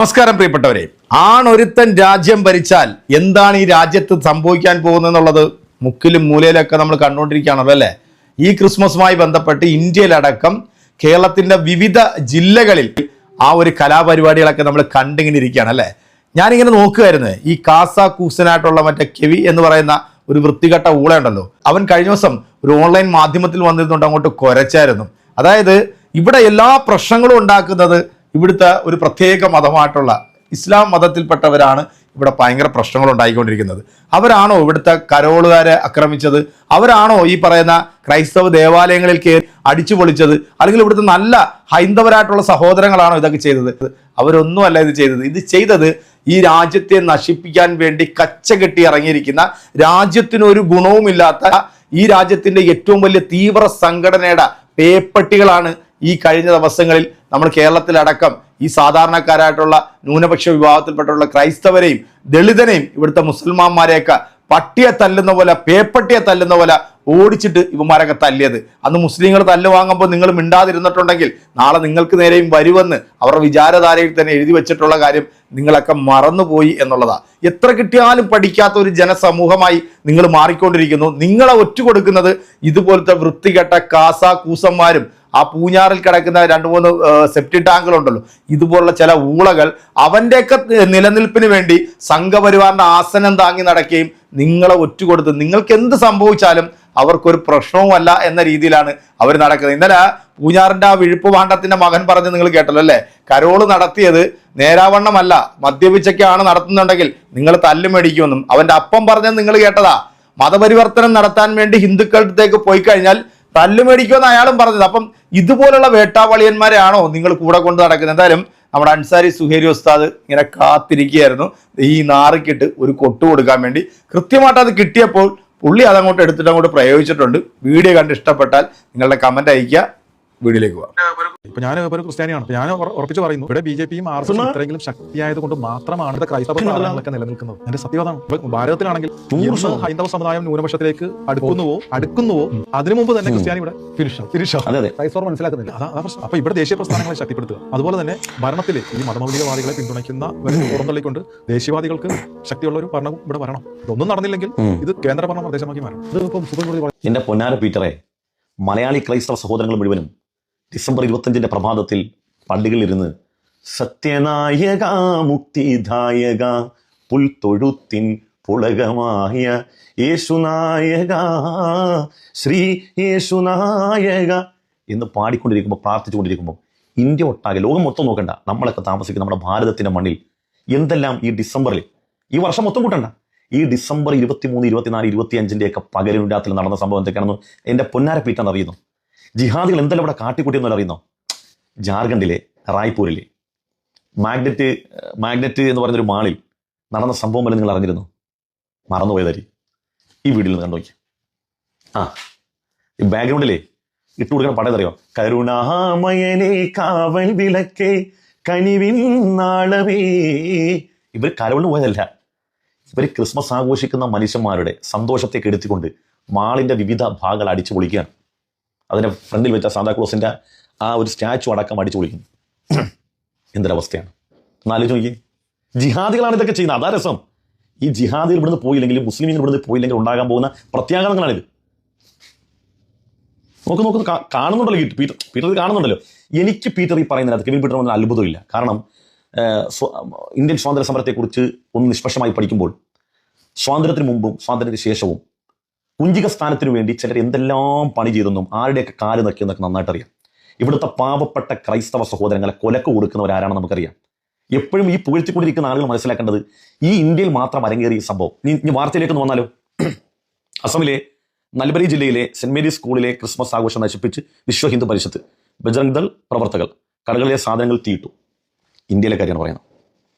നമസ്കാരം പ്രിയപ്പെട്ടവരെ, ആണൊരുത്തൻ രാജ്യം ഭരിച്ചാൽ എന്താണ് ഈ രാജ്യത്ത് സംഭവിക്കാൻ പോകുന്നതെന്നുള്ളത് മുക്കിലും മൂലയിലൊക്കെ നമ്മൾ കണ്ടുകൊണ്ടിരിക്കുകയാണല്ലോ അല്ലേ. ഈ ക്രിസ്മസുമായി ബന്ധപ്പെട്ട് ഇന്ത്യയിലടക്കം കേരളത്തിന്റെ വിവിധ ജില്ലകളിൽ ആ ഒരു കലാപരിപാടികളൊക്കെ നമ്മൾ കണ്ടിങ്ങനെ ഇരിക്കുകയാണ് അല്ലേ. ഞാനിങ്ങനെ നോക്കുകയായിരുന്നു, ഈ കാസ കൂസനായിട്ടുള്ള മറ്റേ കെവി എന്ന് പറയുന്ന ഒരു വൃത്തികെട്ട ഊളയുണ്ടല്ലോ, അവൻ കഴിഞ്ഞ ദിവസം ഒരു ഓൺലൈൻ മാധ്യമത്തിൽ വന്നിരുന്നുണ്ട്, അങ്ങോട്ട് കുരച്ചായിരുന്നു. അതായത് ഇവിടെ എല്ലാ പ്രശ്നങ്ങളും ഉണ്ടാക്കുന്നത് ഇവിടുത്തെ ഒരു പ്രത്യേക മതമായിട്ടുള്ള ഇസ്ലാം മതത്തിൽപ്പെട്ടവരാണ് ഇവിടെ ഭയങ്കര പ്രശ്നങ്ങൾ ഉണ്ടായിക്കൊണ്ടിരിക്കുന്നത്. അവരാണോ ഇവിടുത്തെ കരോളുകാരെ ആക്രമിച്ചത്? അവരാണോ ഈ പറയുന്ന ക്രൈസ്തവ ദേവാലയങ്ങളിൽ കയറി അടിച്ചു പൊളിച്ചത്? അല്ലെങ്കിൽ ഇവിടുത്തെ നല്ല ഹൈന്ദവരായിട്ടുള്ള സഹോദരങ്ങളാണോ ഇതൊക്കെ ചെയ്തത്? അവരൊന്നുമല്ല ഇത് ചെയ്തത് ഈ രാജ്യത്തെ നശിപ്പിക്കാൻ വേണ്ടി കച്ചകെട്ടി ഇറങ്ങിയിരിക്കുന്ന, രാജ്യത്തിനൊരു ഗുണവുമില്ലാത്ത ഈ രാജ്യത്തിന്റെ ഏറ്റവും വലിയ തീവ്ര സംഘടനയുടെ പേപ്പട്ടികളാണ് ഈ കഴിഞ്ഞ ദിവസങ്ങളിൽ നമ്മൾ കേരളത്തിലടക്കം ഈ സാധാരണക്കാരായിട്ടുള്ള ന്യൂനപക്ഷ വിഭാഗത്തിൽപ്പെട്ടുള്ള ക്രൈസ്തവരെയും ദളിതനെയും ഇവിടുത്തെ മുസൽമാന്മാരെയൊക്കെ പട്ടിയെ തല്ലുന്ന പോലെ, പേപ്പട്ടിയെ തല്ലുന്ന പോലെ ഓടിച്ചിട്ട് ഇവന്മാരൊക്കെ തല്ലിയത്. അന്ന് മുസ്ലിങ്ങൾ തല്ല് വാങ്ങുമ്പോൾ നിങ്ങൾ മിണ്ടാതിരുന്നിട്ടുണ്ടെങ്കിൽ നാളെ നിങ്ങൾക്ക് നേരെയും വരുമെന്ന് അവരുടെ വിചാരധാരയിൽ തന്നെ എഴുതി വെച്ചിട്ടുള്ള കാര്യം നിങ്ങളൊക്കെ മറന്നുപോയി എന്നുള്ളതാണ്. എത്ര കിട്ടിയാലും പഠിക്കാത്ത ഒരു ജനസമൂഹമായി നിങ്ങൾ മാറിക്കൊണ്ടിരിക്കുന്നു. നിങ്ങളെ ഒറ്റുകൊടുക്കുന്നത് ഇതുപോലത്തെ വൃത്തികെട്ട കാസ കൂസന്മാരും ആ പൂഞ്ഞാറിൽ കിടക്കുന്ന 2-3 സെപ്റ്റി ടാങ്കുകളുണ്ടല്ലോ, ഇതുപോലുള്ള ചില ഊളകൾ അവൻ്റെയൊക്കെ നിലനിൽപ്പിന് വേണ്ടി സംഘപരിവാറിന്റെ ആസനം താങ്ങി നടക്കുകയും നിങ്ങളെ ഒറ്റുകൊടുത്ത് നിങ്ങൾക്ക് എന്ത് സംഭവിച്ചാലും അവർക്കൊരു പ്രശ്നവുമല്ല എന്ന രീതിയിലാണ് അവർ നടക്കുന്നത്. ഇന്നലെ പൂഞ്ഞാറിന്റെ ആ വിഴുപ്പ് പാണ്ഡത്തിന്റെ മകൻ പറഞ്ഞ് നിങ്ങൾ കേട്ടല്ലോ അല്ലേ, കരോള് നടത്തിയത് നേരാവണ്ണമല്ല, മദ്യപിച്ചൊക്കെയാണ് നടത്തുന്നുണ്ടെങ്കിൽ നിങ്ങൾ തല്ലുമേടിക്കുമെന്നും അവന്റെ അപ്പം പറഞ്ഞത് നിങ്ങൾ കേട്ടതാ. മതപരിവർത്തനം നടത്താൻ വേണ്ടി ഹിന്ദുക്കളുടെ പോയി കഴിഞ്ഞാൽ തല്ലുമേടിക്കുമെന്ന് അയാളും പറഞ്ഞത്. അപ്പം ഇതുപോലുള്ള വേട്ടാവളിയന്മാരെയാണോ നിങ്ങൾ കൂടെ കൊണ്ട് നടക്കുന്നത്? എന്തായാലും നമ്മുടെ അൻസാരി സുഹേരി ഉസ്താദ് ഇങ്ങനെ കാത്തിരിക്കുകയായിരുന്നു ഈ നാറിക്കിട്ട് ഒരു കൊട്ടു കൊടുക്കാൻ വേണ്ടി. കൃത്യമായിട്ട് അത് കിട്ടിയപ്പോൾ പുള്ളി അതങ്ങോട്ട് എടുത്തിട്ട് അങ്ങോട്ട് പ്രയോഗിച്ചിട്ടുണ്ട്. വീഡിയോ കണ്ട് ഇഷ്ടപ്പെട്ടാൽ നിങ്ങളുടെ കമന്റ് അയക്കുക. വീഡിയോയിലേക്ക് പോവാം. ഇപ്പൊ ഞാൻ ഒരു ക്രിസ്ത്യാനിയാണ്. ഞാൻ ഉറപ്പിച്ച് പറയുന്നു, ഇവിടെ BJPയും RSS ഇത്രയെങ്കിലും ശക്തിയായത് കൊണ്ട് മാത്രമാണ് ക്രൈസ്തവ സ്ഥാപനങ്ങളൊക്കെ നിലനിൽക്കുന്നത്. എന്റെ സത്യവാദമാണ്. ഭാരതത്തിലാണെങ്കിൽ ഹൈന്ദവ സമുദായം ന്യൂനപക്ഷത്തിലേക്ക് അടുക്കുന്നുവോ അതിനു മുമ്പ് തന്നെ ക്രിസ്ത്യാനി ഇവിടെ ക്രൈസ്തവർ മനസ്സിലാക്കുന്നില്ല. അതാ പ്രശ്നം. അപ്പൊ ഇവിടെ ദേശീയ പ്രസ്ഥാനങ്ങളെ ശക്തിപ്പെടുത്തുക, അതുപോലെ തന്നെ ഭരണത്തിൽ ഈ മതമൗലികവാദികളെ പിന്തുണയ്ക്കുന്ന പുറന്തള്ളിക്കൊണ്ട് ദേശീയവാദികൾക്ക് ശക്തിയുള്ള ഒരു ഭരണം ഇവിടെ വരണം. ഇതൊന്നും നടന്നില്ലെങ്കിൽ ഇത് കേന്ദ്രഭരണ പ്രദേശമാക്കി മാറും. ഇതിപ്പം സുപ്രീം കോടതി. എന്റെ പൊന്നാര പീറ്ററെ, മലയാളി ക്രൈസ്തവ സഹോദരങ്ങൾ മുഴുവനും ഡിസംബർ 25 പരമാദത്തിൽ പള്ളികളിലിരുന്ന് സത്യനായക മുക്തിദായക പുൽത്തൊഴുത്തിൻ പുളകമായ യേശുനായക ശ്രീ യേശുനായക എന്ന് പാടിക്കൊണ്ടിരിക്കുമ്പോൾ, പ്രാർത്ഥിച്ചുകൊണ്ടിരിക്കുമ്പോൾ ഇന്ത്യ ഒട്ടാകെ, ലോകം മൊത്തം നോക്കണ്ട, നമ്മളൊക്കെ താമസിക്കുന്ന നമ്മുടെ ഭാരതത്തിന്റെ മണ്ണിൽ എന്തെല്ലാം ഈ ഡിസംബറിൽ, ഈ വർഷം മൊത്തം കൂട്ടണ്ട, ഈ ഡിസംബർ 23, 24, 25 പകലും രാത്രി നടന്ന സംഭവം എന്തൊക്കെയാണെന്ന് എന്റെ പൊന്നാര പീറ്റെന്ന് അറിയുന്നു. ജിഹാദികൾ എന്തെല്ലാം ഇവിടെ കാട്ടിക്കൂട്ടിയെന്ന് അറിയുന്നോ? ജാർഖണ്ഡിലെ റായ്പൂരിലെ മാഗ്നറ്റ് എന്ന് പറയുന്നൊരു മാളിൽ നടന്ന സംഭവം വരെ നിങ്ങൾ അറിഞ്ഞിരുന്നു? മറന്നുപോയതായി ഈ വീഡിയോയിൽ നിന്ന് കണ്ടു നോക്കി. ഈ ബാക്ക്ഗ്രൗണ്ടിലെ ഇട്ടു കൊടുക്കുന്ന പടം അറിയോ? കരുണാമയനെ കാവൽ വിളക്കേ കനിവിൻ നാളവേ. ഇവർ കരോളിന് പോയതല്ല, ഇവർ ക്രിസ്മസ് ആഘോഷിക്കുന്ന മനുഷ്യന്മാരുടെ സന്തോഷത്തെ കെടുത്തിക്കൊണ്ട് മാളിന്റെ വിവിധ ഭാഗങ്ങൾ അടിച്ചു പൊളിക്കുകയാണ്. അതിന്റെ ഫ്രണ്ടിൽ വെച്ച സാന്താക്ലോസിന്റെ ആ ഒരു സ്റ്റാച്ചു അടക്കം അടിച്ചു പൊളിക്കുന്നു. എന്തൊരവസ്ഥയാണ് എന്നാലോചിച്ച് നോക്കി. ജിഹാദികളാണ് ഇതൊക്കെ ചെയ്യുന്നത്. അതാ രസം. ഈ ജിഹാദികൾ ഇവിടുന്ന് പോയില്ലെങ്കിലും, മുസ്ലിം ഇവിടുന്ന് പോയില്ലെങ്കിൽ ഉണ്ടാകാൻ പോകുന്ന പ്രത്യാഘാതങ്ങളാണിത്. നോക്ക് കാണുന്നുണ്ടല്ലോ പീറ്റർ കാണുന്നുണ്ടല്ലോ. എനിക്ക് പീറ്റർ ഈ പറയുന്നതിനകത്ത് കെവിൻ പീറ്റർ വന്ന അത്ഭുതമില്ല. കാരണം ഇന്ത്യൻ സ്വാതന്ത്ര്യ സമരത്തെക്കുറിച്ച് ഒന്ന് നിഷ്പക്ഷമായി പഠിക്കുമ്പോൾ സ്വാതന്ത്ര്യത്തിന് മുമ്പും സ്വാതന്ത്ര്യത്തിന് ശേഷവും കുഞ്ചിക സ്ഥാനത്തിനു വേണ്ടി ചിലർ എന്തെല്ലാം പണി ചെയ്തെന്നും ആരുടെയൊക്കെ കാല് നക്കിയെന്നൊക്കെ നന്നായിട്ട് അറിയാം. ഇവിടുത്തെ പാവപ്പെട്ട ക്രൈസ്തവ സഹോദരങ്ങളെ കൊലക്ക് കൊടുക്കുന്നവരാരാണെന്ന് നമുക്കറിയാം. എപ്പോഴും ഈ പുകഴ്ത്തിക്കൊണ്ടിരിക്കുന്ന ആളുകൾ മനസ്സിലാക്കേണ്ടത് ഈ ഇന്ത്യയിൽ മാത്രം അരങ്ങേറിയ സംഭവം. ഇനി വാർത്തയിലേക്ക് ഒന്ന് വന്നാലോ. അസമിലെ നൽബരി ജില്ലയിലെ സെന്റ് മേരീസ് സ്കൂളിലെ ക്രിസ്മസ് ആഘോഷം നശിപ്പിച്ച് വിശ്വ ഹിന്ദു പരിഷത്ത് ബജ്രംഗ് ദൾ പ്രവർത്തകർ കടകളിലെ സാധനങ്ങൾ തീയിട്ടു. ഇന്ത്യയിലെ കാര്യമാണ് പറയുന്നത്.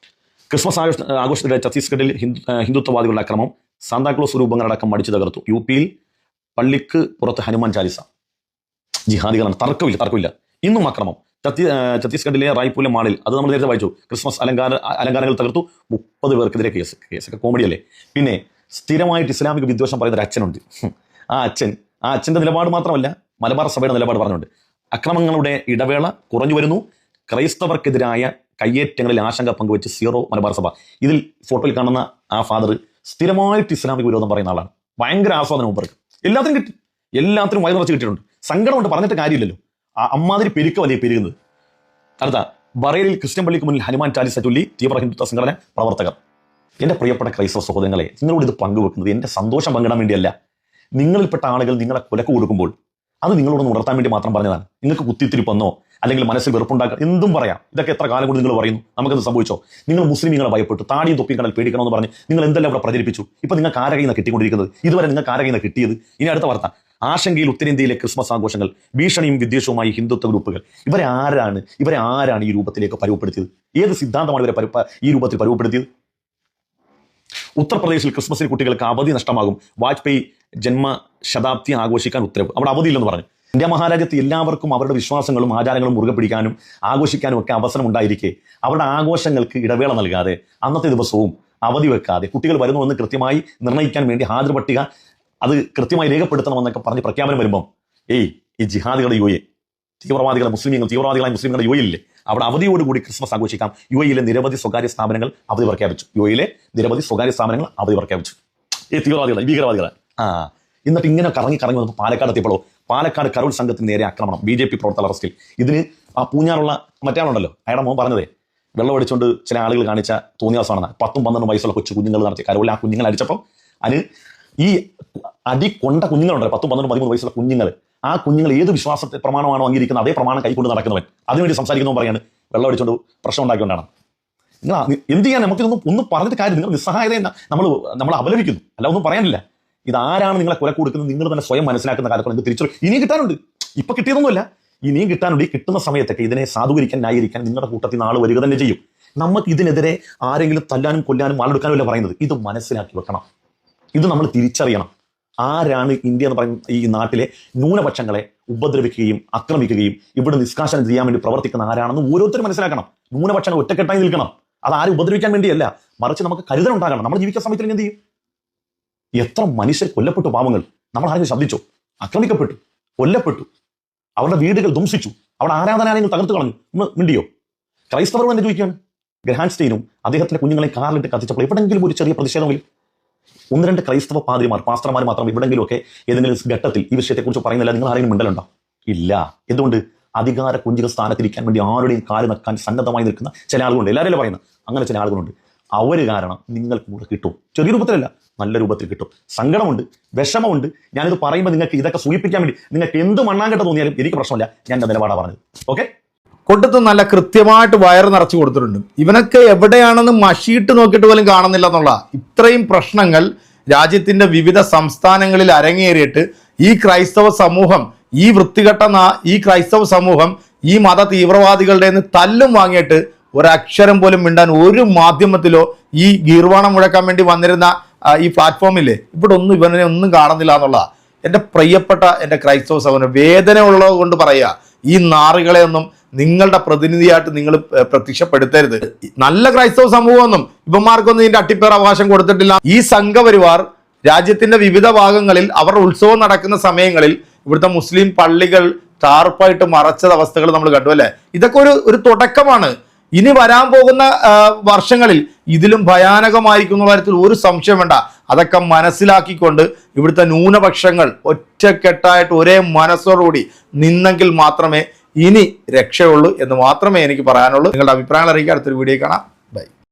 ക്രിസ്മസ് ആഘോഷത്തിലെ ഛത്തീസ്ഗഡിൽ ഹിന്ദുത്വവാദികളുടെ അക്രമം, സാന്താക്ലോസ് രൂപങ്ങളടക്കം അടിച്ചു തകർത്തു. UP-യിൽ പള്ളിക്ക് പുറത്ത് ഹനുമാൻ ചാലിസ. ജിഹാദികളാണ്, തർക്കമില്ല. ഇന്നും അക്രമം. ഛത്തീസ്ഗഡിലെ റായ്പൂരിലെ മാളിൽ, അത് നമ്മൾ നേരത്തെ വായിച്ചു, ക്രിസ്മസ് അലങ്കാരങ്ങൾ തകർത്തു. 30 പേർക്കെതിരെ കേസൊക്കെ കോമഡിയല്ലേ. പിന്നെ സ്ഥിരമായിട്ട് ഇസ്ലാമിക വിദ്വേഷം പറയുന്ന ഒരു അച്ഛനുണ്ട്. ആ അച്ഛന്റെ നിലപാട് മാത്രമല്ല, മലബാർ സഭയുടെ നിലപാട് പറഞ്ഞുണ്ട്. അക്രമങ്ങളുടെ ഇടവേള കുറഞ്ഞു വരുന്നു, ക്രൈസ്തവർക്കെതിരായ കയ്യേറ്റങ്ങളിൽ ആശങ്ക പങ്കുവെച്ച് സീറോ മലബാർ സഭ. ഇതിൽ ഫോട്ടോയിൽ കാണുന്ന ആ ഫാദർ സ്ഥിരമായിട്ട് ഇസ്ലാമിക വിരോധം പറയുന്ന ആളാണ്. ഭയങ്കര ആസ്വാദനം മൂപ്പർക്ക്. എല്ലാത്തിനും കിട്ടി, എല്ലാത്തിനും വയറ് നിറച്ച് കിട്ടിയിട്ടുണ്ട്. സങ്കടമുണ്ട്, പറഞ്ഞിട്ട് കാര്യമില്ലല്ലോ. അമ്മാതിരി പെരുക്ക വലിയ പെരുകുന്നത്. അടുത്ത ബറേലിൽ ക്രിസ്ത്യൻ പള്ളിക്ക് മുന്നിൽ ഹനുമാൻ ചാലിസ ചൊല്ലി തീവ്ര ഹിന്ദുത്വ സംഘടന പ്രവർത്തകർ. എന്റെ പ്രിയപ്പെട്ട ക്രൈസ്തവ സഹോദരങ്ങളെ, നിങ്ങളോട് ഇത് പങ്കുവെക്കുന്നത് എന്റെ സന്തോഷം പങ്കിടാൻ വേണ്ടിയല്ല. നിങ്ങളിൽപ്പെട്ട ആളുകൾ നിങ്ങളെ കൊലക്ക് കൊടുക്കുമ്പോൾ അത് നിങ്ങളോടൊന്ന് ഉണർത്താൻ വേണ്ടി മാത്രം പറഞ്ഞതാണ്. നിങ്ങൾക്ക് കുത്തിത്തിരിപ്പെന്നോ അല്ലെങ്കിൽ മനസ്സിൽ വെറുപ്പുണ്ടാക്കാൻ എന്തും പറയാം. ഇതൊക്കെ എത്ര കാലം കൊണ്ട് നിങ്ങൾ പറയുന്നു. നമുക്കത് സംഭവിച്ചോ? നിങ്ങൾ മുസ്ലിമീങ്ങളെ ഭയപ്പെട്ടു, താടിയും തൊപ്പിയും കണ്ടാൽ പേടിക്കണമെന്ന് പറഞ്ഞ് നിങ്ങൾ എന്തെല്ലാം ഇവിടെ പ്രചരിപ്പിച്ചു. ഇപ്പൊ നിങ്ങൾക്ക് ആരെ കയ്യിൽ നിന്ന് കിട്ടിക്കൊണ്ടിരിക്കുന്നത്? ഇതുവരെ നിങ്ങൾക്ക് ആരെ കയ്യിൽ നിന്ന് കിട്ടിയത്? ഇനി അടുത്ത വാർത്ത. ആശങ്കയിൽ ഉത്തരേന്ത്യയിലെ ക്രിസ്മസ് ആഘോഷങ്ങൾ, ഭീഷണിയും വിദ്വേഷവുമായി ഹിന്ദുത്വ ഗ്രൂപ്പുകൾ. ഇവരെ ആരാണ് ഈ രൂപത്തിലേക്ക് പരുവപ്പെടുത്തിയത്? ഏത് സിദ്ധാന്തമാണ് ഇവരെ ഈ രൂപത്തിൽ പരുവപ്പെടുത്തിയത്? ഉത്തർപ്രദേശിൽ ക്രിസ്മസിന് കുട്ടികൾക്ക് അവധി നഷ്ടമാകും. വാജ്പേയി ജന്മശതാബ്ദി ആഘോഷിക്കാൻ ഉത്തരവ്. അവിടെ അവധിയില്ലെന്ന് പറഞ്ഞു. ഇന്ത്യ മഹാരാജ്യത്ത് എല്ലാവർക്കും അവരുടെ വിശ്വാസങ്ങളും ആചാരങ്ങളും മുറുകെ പിടിക്കാനും ആഘോഷിക്കാനും ഒക്കെ അവസരം ഉണ്ടായിരിക്കെ അവരുടെ ആഘോഷങ്ങൾക്ക് ഇടവേള നൽകാതെ അന്നത്തെ ദിവസവും അവധി വെക്കാതെ കുട്ടികൾ വരുന്നുവെന്ന് കൃത്യമായി നിർണ്ണയിക്കാൻ വേണ്ടി ഹാജർ പട്ടിക അത് കൃത്യമായി രേഖപ്പെടുത്തണമെന്നൊക്കെ പറഞ്ഞ് പ്രഖ്യാപനം വരുമ്പം ഈ ജിഹാദികളുടെ യുഎ തീവ്രവാദികളെ തീവ്രവാദികളായ മുസ്ലിങ്ങളുടെ യുഎയില്ലേ, അവിടെ അവധിയോടുകൂടി ക്രിസ്മസ് ആഘോഷിക്കാം. യുഎയിലെ നിരവധി സ്വകാര്യ സ്ഥാപനങ്ങൾ അവധി പ്രഖ്യാപിച്ചു. ഈ തീവ്രവാദികളെ, ഭീകരവാദികളെ. എന്നിട്ട് ഇങ്ങനെ കറങ്ങി വന്നപ്പോൾ പാലക്കാട് എത്തിയപ്പോഴോ പാലക്കാട് കരോൾ സംഘത്തിന് നേരെ ആക്രമണം. BJP പ്രവർത്തകർ അറസ്റ്റിൽ. ഇതിന് ആ പൂഞ്ഞാറുള്ള മറ്റാളുണ്ടല്ലോ, അയാളുടെ മോൻ പറഞ്ഞതേ വെള്ളം അടിച്ചുകൊണ്ട് ചില ആളുകൾ കാണിച്ച തോന്നിയാസമാണെന്ന്. 10-12 വയസ്സുള്ള കൊച്ചു കുഞ്ഞുങ്ങൾ നടത്തി കരോളിൽ ആ കുഞ്ഞുങ്ങൾ അടിച്ചപ്പം അതിന് ഈ അടി കൊണ്ട കുഞ്ഞുങ്ങളുണ്ടല്ലോ, 10-12-13 വയസ്സുള്ള കുഞ്ഞുങ്ങൾ. ആ കുഞ്ഞുങ്ങൾ ഏത് വിശ്വാസത്തെ പ്രമാണമാണോ അംഗീകരിക്കുന്നത് അതേ പ്രമാണം കൈക്കൊണ്ട് നടക്കുന്നവൻ അതിനുവേണ്ടി സംസാരിക്കുന്നവൻ പറയാണ് വെള്ളം അടിച്ചുകൊണ്ട് പ്രശ്നം ഉണ്ടാക്കിക്കൊണ്ടാണ്. നിങ്ങൾ എന്ത് ചെയ്യാൻ? നമുക്കിതൊന്നും പറഞ്ഞിട്ട് കാര്യം. നിങ്ങൾ നിസ്സഹായത നമ്മൾ അപലപിക്കുന്നു, അല്ല ഒന്നും പറയാനില്ല. ഇതാരാണ് നിങ്ങളെ കൊല കൊടുക്കുന്നത് നിങ്ങൾ തന്നെ സ്വയം മനസ്സിലാക്കുന്ന കാലത്ത് നിങ്ങൾക്ക് തിരിച്ചു ഇനിയും കിട്ടാനുണ്ട്. ഇപ്പൊ കിട്ടിയതൊന്നുമല്ല, ഇനിയും കിട്ടാനുണ്ട്. ഈ കിട്ടുന്ന സമയത്തൊക്കെ ഇതിനെ സാധൂകരിക്കാൻ, ന്യായീകരിക്കാൻ നിങ്ങളുടെ കൂട്ടത്തിൽ നാൾ വരിക തന്നെ ചെയ്യും. നമുക്ക് ഇതിനെതിരെ ആരെങ്കിലും തല്ലാനും കൊല്ലാനും ആളെടുക്കാനും അല്ല പറയുന്നത്. ഇത് മനസ്സിലാക്കി വെക്കണം, ഇത് നമ്മൾ തിരിച്ചറിയണം. ആരാണ് ഇന്ത്യ എന്ന് പറയുന്ന ഈ നാട്ടിലെ ന്യൂനപക്ഷങ്ങളെ ഉപദ്രവിക്കുകയും ആക്രമിക്കുകയും ഇവിടെ നിഷ്കാശനം ചെയ്യാൻ വേണ്ടി പ്രവർത്തിക്കുന്ന ആരാണെന്ന് ഓരോരുത്തരും മനസ്സിലാക്കണം. ന്യൂനപക്ഷങ്ങൾ ഒറ്റക്കെട്ടായി നിൽക്കണം. അത് ആരും ഉപദ്രവിക്കാൻ വേണ്ടിയല്ല, മറിച്ച് നമുക്ക് കരുതലുണ്ടാകണം. നമ്മൾ ജീവിക്കുന്ന സമയത്തിൽ എന്ത് ചെയ്യും? എത്ര മനുഷ്യർ കൊല്ലപ്പെട്ടു, പാവങ്ങൾ. നമ്മൾ ആരെങ്കിലും ശബ്ദിച്ചോ? ആക്രമിക്കപ്പെട്ടു, കൊല്ലപ്പെട്ടു, അവരുടെ വീടുകൾ ധ്വംസിച്ചു, അവിടെ ആരാധനാലയങ്ങൾ തകർത്ത് കളഞ്ഞു, ഒന്ന് മിണ്ടിയോ? ക്രൈസ്തവർ തന്നെ ചോദിക്കുകയാണ്. ഗ്രഹാൻ സ്റ്റെയിനും അദ്ദേഹത്തിന്റെ കുഞ്ഞുങ്ങളെ കാറിലിട്ട് കത്തിച്ചപ്പോൾ എവിടെയെങ്കിലും ഒരു ചെറിയ പ്രതിഷേധമെങ്കിലും 1-2 ക്രൈസ്തവ പാസ്റ്റർമാർ മാത്രം എവിടെയെങ്കിലുമൊക്കെ ഏതെങ്കിലും ഘട്ടത്തിൽ ഈ വിഷയത്തെക്കുറിച്ച് പറയുന്നില്ല. നിങ്ങൾ ആരെങ്കിലും മിണ്ടലുണ്ടോ? ഇല്ല. എന്തുകൊണ്ട്? അധികാര കുഞ്ചിക സ്ഥാനത്തിരിക്കാൻ വേണ്ടി ആരുടെയും കാല് നക്കാൻ സന്നദ്ധമായി നിൽക്കുന്ന ചില ആളുകളുണ്ട്. എല്ലാവരും പറയുന്നത് അങ്ങനെ ചില ആളുകളുണ്ട്. അവര് കാരണം നിങ്ങൾക്ക് കൂടെ കിട്ടും. ചെറിയ രൂപത്തിലല്ല, നല്ല രൂപത്തിൽ കിട്ടും. സങ്കടമുണ്ട്, വിഷമമുണ്ട്. ഞാനിത് പറയുമ്പോൾ നിങ്ങൾക്ക് ഇതൊക്കെ സൂചിപ്പിക്കാൻ വേണ്ടി നിങ്ങൾക്ക് എന്ത് മണ്ണാങ്കട്ട തോന്നിയാലും എനിക്ക് പ്രശ്നമില്ല. ഞാൻ എൻ്റെ നിലപാടാണ് പറഞ്ഞത്. ഓക്കെ, കൊണ്ടത്ത് നല്ല കൃത്യമായിട്ട് വയറ് നിറച്ചു കൊടുത്തിട്ടുണ്ട്. ഇവനൊക്കെ എവിടെയാണെന്ന് മഷിയിട്ട് നോക്കിയിട്ട് പോലും കാണുന്നില്ല എന്നുള്ള ഇത്രയും പ്രശ്നങ്ങൾ രാജ്യത്തിന്റെ വിവിധ സംസ്ഥാനങ്ങളിൽ അരങ്ങേറിയിട്ട് ഈ ക്രൈസ്തവ സമൂഹം, ഈ വൃത്തികെട്ട ഈ ക്രൈസ്തവ സമൂഹം ഈ മത തീവ്രവാദികളുടെ നിന്ന് തല്ലും വാങ്ങിയിട്ട് ഒരക്ഷരം പോലും മിണ്ടാൻ ഒരു മാധ്യമത്തിലോ ഈ ഗീർവാണം മുഴക്കാൻ വേണ്ടി വന്നിരുന്ന ഈ പ്ലാറ്റ്ഫോമില്ലേ ഇവിടെ ഒന്നും ഇവനെ ഒന്നും കാണുന്നില്ല എന്നുള്ള എൻ്റെ പ്രിയപ്പെട്ട എൻ്റെ ക്രൈസ്തവ സഹോദരൻ, വേദന ഉള്ളത് കൊണ്ട് പറയുക, ഈ നാറുകളെ ഒന്നും നിങ്ങളുടെ പ്രതിനിധിയായിട്ട് നിങ്ങൾ പ്രത്യക്ഷപ്പെടുത്തരുത്. നല്ല ക്രൈസ്തവ സമൂഹമൊന്നും ഇവന്മാർക്കൊന്നും ഇതിന്റെ അട്ടിപ്പേർ അവകാശം കൊടുത്തിട്ടില്ല. ഈ സംഘപരിവാർ രാജ്യത്തിന്റെ വിവിധ ഭാഗങ്ങളിൽ അവർ ഉത്സവം നടക്കുന്ന സമയങ്ങളിൽ ഇവിടുത്തെ മുസ്ലിം പള്ളികൾ ടാർപ്പായിട്ട് മറച്ച അവസ്ഥകൾ നമ്മൾ കണ്ടു അല്ലേ. ഇതൊക്കെ ഒരു തുടക്കമാണ്. ഇനി വരാൻ പോകുന്ന വർഷങ്ങളിൽ ഇതിലും ഭയാനകമായിരിക്കുന്ന കാര്യത്തിൽ ഒരു സംശയം വേണ്ട. അതൊക്കെ മനസ്സിലാക്കിക്കൊണ്ട് ഇവിടുത്തെ ന്യൂനപക്ഷങ്ങൾ ഒറ്റക്കെട്ടായിട്ട് ഒരേ മനസ്സോടുകൂടി നിന്നെങ്കിൽ മാത്രമേ ഇനി രക്ഷയുള്ളൂ എന്ന് മാത്രമേ എനിക്ക് പറയാനുള്ളൂ. നിങ്ങളുടെ അഭിപ്രായങ്ങൾ അറിയിക്കാൻ അടുത്തൊരു വീഡിയോ കാണാം.